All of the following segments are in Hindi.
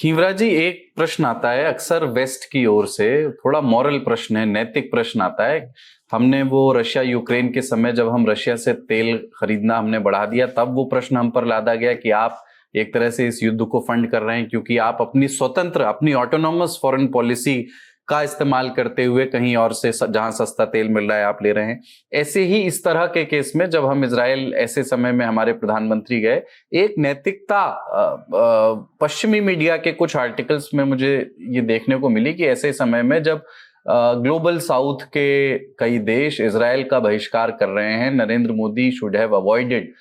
खीवरा जी, एक प्रश्न आता है अक्सर वेस्ट की ओर से, थोड़ा मॉरल प्रश्न है, नैतिक प्रश्न आता है। हमने वो रशिया यूक्रेन के समय जब हम रशिया से तेल खरीदना हमने बढ़ा दिया, तब वो प्रश्न हम पर लादा गया कि आप एक तरह से इस युद्ध को फंड कर रहे हैं क्योंकि आप अपनी स्वतंत्र, अपनी ऑटोनॉमस फॉरेन पॉलिसी का इस्तेमाल करते हुए कहीं और से जहां सस्ता तेल मिल रहा है आप ले रहे हैं। ऐसे ही इस तरह के केस में जब हम इजराइल, ऐसे समय में हमारे प्रधानमंत्री गए, एक नैतिकता पश्चिमी मीडिया के कुछ आर्टिकल्स में मुझे ये देखने को मिली कि ऐसे समय में जब ग्लोबल साउथ के कई देश इजराइल का बहिष्कार कर रहे हैं, Narendra Modi should have avoided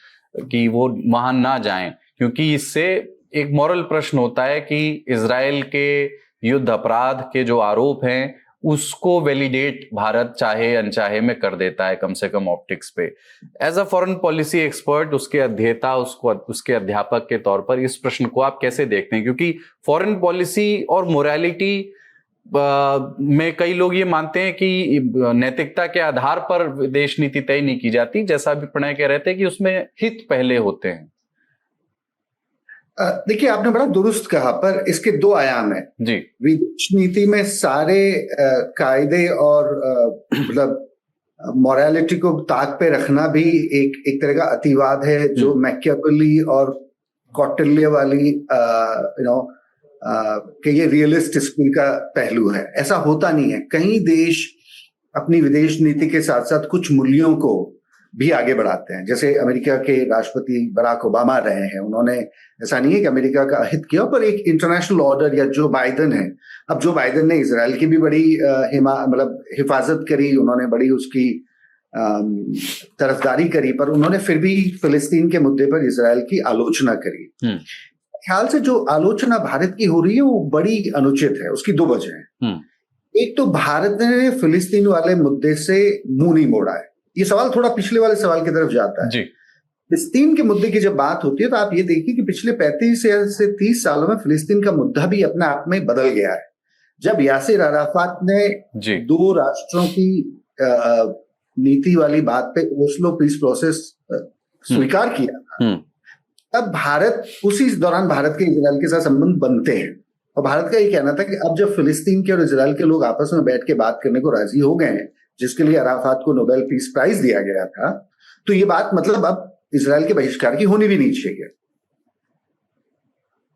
कि वो वहां ना जाएं, क्योंकि इससे एक मॉरल प्रश्न होता है कि इजराइल के युद्ध अपराध के जो आरोप हैं उसको वैलिडेट भारत चाहे अनचाहे में कर देता है, कम से कम ऑप्टिक्स पे। As a foreign policy expert, उसके अध्येता, उसके अध्यापक के तौर पर इस प्रश्न को आप कैसे देखते हैं? क्योंकि फॉरेन पॉलिसी और मोरालिटी में कई लोग ये मानते हैं कि नैतिकता के आधार पर देश नीति तय नहीं की जाती, जैसा भी प्रणय कह रहे थे कि उसमें हित पहले होते हैं। देखिए, आपने बड़ा दुरुस्त कहा, पर इसके दो आयाम हैं जी। विदेश नीति में सारे कायदे और मतलब मॉरलिटी को ताक पे रखना भी एक तरह का अतिवाद है, जो मैकियावेली और कौटिल्य वाली कि ये रियलिस्ट स्कूल का पहलू है। ऐसा होता नहीं है। कई देश अपनी विदेश नीति के साथ साथ कुछ मूल्यों को भी आगे बढ़ाते हैं। जैसे अमेरिका के राष्ट्रपति बराक ओबामा रहे हैं, उन्होंने, ऐसा नहीं है कि अमेरिका का अहित किया, पर एक इंटरनेशनल ऑर्डर, या जो बाइडेन है, अब जो बाइडेन ने इजराइल की भी बड़ी मतलब हिफाजत करी, उन्होंने बड़ी उसकी तरफदारी करी, पर उन्होंने फिर भी फिलिस्तीन के मुद्दे पर इजराइल की आलोचना करी। ख्याल से जो आलोचना भारत की हो रही है वो बड़ी अनुचित है। उसकी दो वजह है। एक तो भारत ने फिलिस्तीन वाले मुद्दे से मुंह नहीं मोड़ा है। ये सवाल थोड़ा पिछले वाले सवाल की तरफ जाता है। फिलिस्तीन के मुद्दे की जब बात होती है तो आप ये देखिए कि पिछले 35 से 30 सालों में फिलिस्तीन का मुद्दा भी अपने आप में बदल गया है। जब यासिर अराफात ने दो राष्ट्रों की नीति वाली बात पे ओस्लो पीस प्रोसेस स्वीकार किया था, तब भारत, उसी दौरान भारत के इजराइल के साथ संबंध बनते हैं। और भारत का ये कहना था कि अब जब फिलिस्तीन के और इजराइल के लोग आपस में बैठ के बात करने को राजी हो गए हैं, जिसके लिए अराफात को नोबेल पीस प्राइज दिया गया था, तो ये बात मतलब अब इजराइल के बहिष्कार की होनी भी नहीं चाहिए।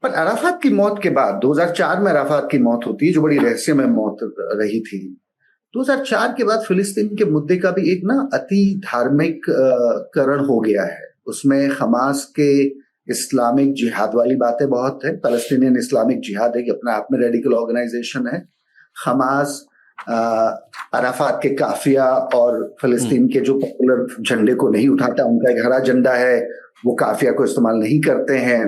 पर अराफात की मौत के बाद 2004 में अराफात की मौत होती है, जो बड़ी रहस्यमय मौत रही थी। 2004 के बाद फिलिस्तीन के मुद्दे का भी एक ना अति धार्मिक करण हो गया है। उसमें हमास के इस्लामिक जिहाद वाली बातें बहुत है। पैलेस्टीनियन इस्लामिक जिहाद एक अपने आप में रेडिकल ऑर्गेनाइजेशन है। हमास अराफात के काफिया और फिलिस्तीन के जो पॉपुलर झंडे को नहीं उठाता, उनका एक हरा झंडा है, वो काफिया को इस्तेमाल नहीं करते हैं।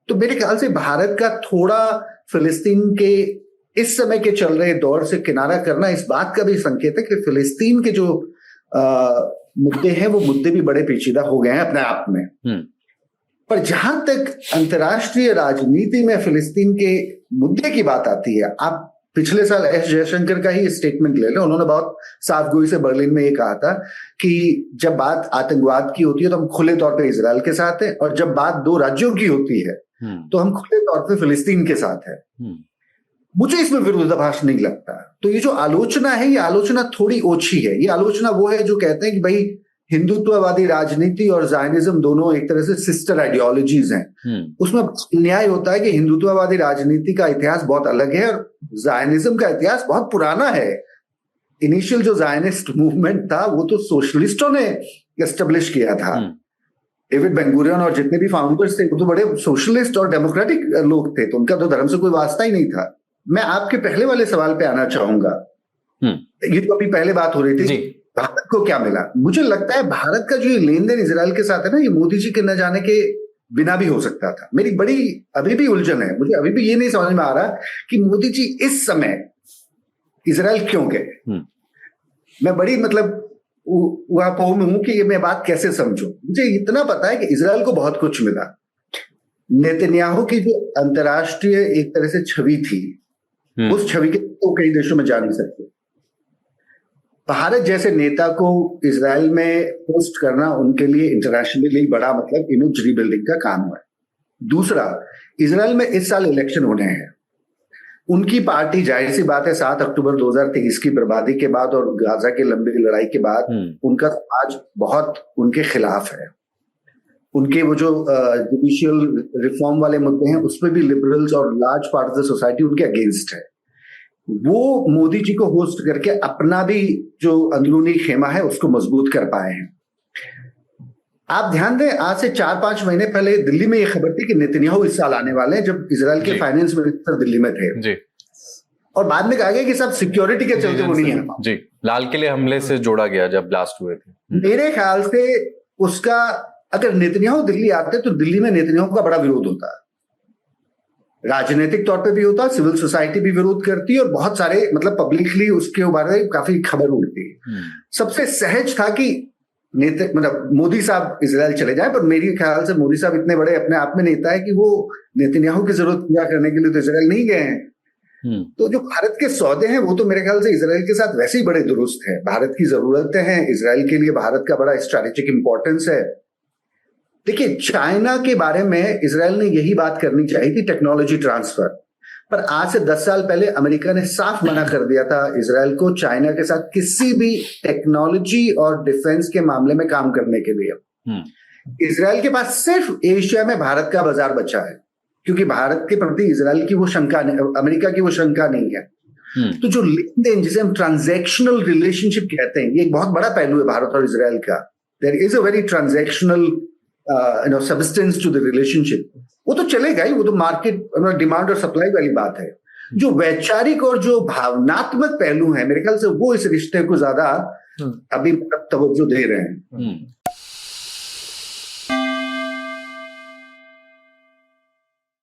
तो मेरे ख्याल से भारत का थोड़ा फिलिस्तीन के इस समय के चल रहे दौर से किनारा करना इस बात का भी संकेत है कि फिलिस्तीन के जो मुद्दे हैं वो मुद्दे भी बड़े पेचीदा हो गए हैं अपने आप में। पर जहां तक अंतर्राष्ट्रीय राजनीति में फिलिस्तीन के मुद्दे की बात आती है, आप पिछले साल एस जयशंकर का ही स्टेटमेंट ले लें। उन्होंने बहुत साफ गोई से बर्लिन में ये कहा था कि जब बात आतंकवाद की होती है तो हम खुले तौर पे इजराइल के साथ हैं, और जब बात दो राज्यों की होती है तो हम खुले तौर पे फिलिस्तीन के साथ हैं। मुझे इसमें विरोधाभास नहीं लगता। तो ये जो आलोचना है, ये आलोचना थोड़ी ओछी है। ये आलोचना वो है जो कहते हैं कि भाई हिंदुत्ववादी राजनीति और जायनिज्म दोनों एक तरह से सिस्टर आइडियोलॉजीज हैं। उसमें न्याय होता है कि हिंदुत्ववादी राजनीति का इतिहास बहुत अलग है और जायनिज्म का इतिहास बहुत पुराना है। इनिशियल जो जायनिस्ट मूवमेंट था वो तो सोशलिस्टों ने एस्टेब्लिश किया था। डेविड बेन-गुरियन और जितने भी फाउंडर्स थे वो तो बड़े सोशलिस्ट और डेमोक्रेटिक लोग थे, तो उनका तो धर्म से कोई वास्ता ही नहीं था। मैं आपके पहले वाले सवाल पे आना चाहूंगा। ये तो अभी पहले बात हो रही थी, भारत को क्या मिला। मुझे लगता है भारत का जो ये लेन देन इजराइल के साथ है ना, ये मोदी जी के न जाने के बिना भी हो सकता था। मेरी बड़ी अभी भी उलझन है, मुझे अभी भी ये नहीं समझ में आ रहा कि मोदी जी इस समय इजराइल क्यों गए। मैं बड़ी मतलब वहां में हूं कि ये मैं बात कैसे समझूं। मुझे इतना पता है कि इजराइल को बहुत कुछ मिला। नेतन्याहू की जो अंतर्राष्ट्रीय एक तरह से छवि थी, उस छवि के तो कई देशों में जा नहीं सकते। भारत जैसे नेता को इजराइल में पोस्ट करना उनके लिए इंटरनेशनली बड़ा मतलब इमेज रीबिल्डिंग का काम हुआ है। दूसरा, इजराइल में इस साल इलेक्शन होने हैं। उनकी पार्टी, जाहिर सी बात है, 7 अक्टूबर 2023 की बर्बादी के बाद और गाजा की लंबी लड़ाई के बाद उनका समाज बहुत उनके खिलाफ है। उनके वो जो जुडिशियल रिफॉर्म वाले मुद्दे हैं उस पर भी लिबरल्स और large part of the society उनके अगेंस्ट है। वो मोदी जी को होस्ट करके अपना भी जो अंदरूनी खेमा है उसको मजबूत कर पाए हैं। आप ध्यान दें, आज से 4-5 महीने पहले दिल्ली में ये खबर थी कि नेतन्याहू इस साल आने वाले हैं, जब इजराइल के फाइनेंस मिनिस्टर दिल्ली में थे जी। और बाद में कहा गया कि सब सिक्योरिटी के चलते वो नहीं है जी। लाल किले हमले से जोड़ा गया जब ब्लास्ट हुए थे। मेरे ख्याल से उसका, अगर नेतन्याहू दिल्ली आते तो दिल्ली में नेतन्याहू का बड़ा विरोध होता, राजनीतिक तौर पे भी होता, सिविल सोसाइटी भी विरोध करती और बहुत सारे मतलब पब्लिकली उसके बारे में काफी खबर उड़ती। सबसे सहज था कि मतलब मोदी साहब इजराइल चले जाए, पर मेरे ख्याल से मोदी साहब इतने बड़े अपने आप में नेता है कि वो नेतन्याहू की जरूरत पूरा करने के लिए तो इजराइल नहीं गए हैं। तो जो भारत के सौदे हैं वो तो मेरे ख्याल से इजराइल के साथ वैसे ही बड़े दुरुस्त हैं। भारत की जरूरतें हैं, इजराइल के लिए भारत का बड़ा स्ट्रैटेजिक इंपॉर्टेंस है। देखिए, चाइना के बारे में इजराइल ने यही बात करनी चाहिए थी, टेक्नोलॉजी ट्रांसफर, पर आज से 10 साल पहले अमेरिका ने साफ मना कर दिया था इजराइल को चाइना के साथ किसी भी टेक्नोलॉजी और डिफेंस के मामले में काम करने के लिए। इजराइल के पास सिर्फ एशिया में भारत का बाजार बचा है, क्योंकि भारत के प्रति इजराइल की वो शंका नहीं, अमेरिका की वो शंका नहीं है। तो जो लेन देन, जिसे हम ट्रांजैक्शनल रिलेशनशिप कहते हैं, ये एक बहुत बड़ा पहलू है भारत और इजराइल का। There is a very transactional substance to the relationship. वो तो चलेगा ही, वो तो मार्केट, डिमांड और सप्लाई वाली बात है। जो वैचारिक और जो भावनात्मक पहलू है, मेरे ख्याल से वो इस रिश्ते को ज्यादा अभी तवज्जो दे रहे हैं।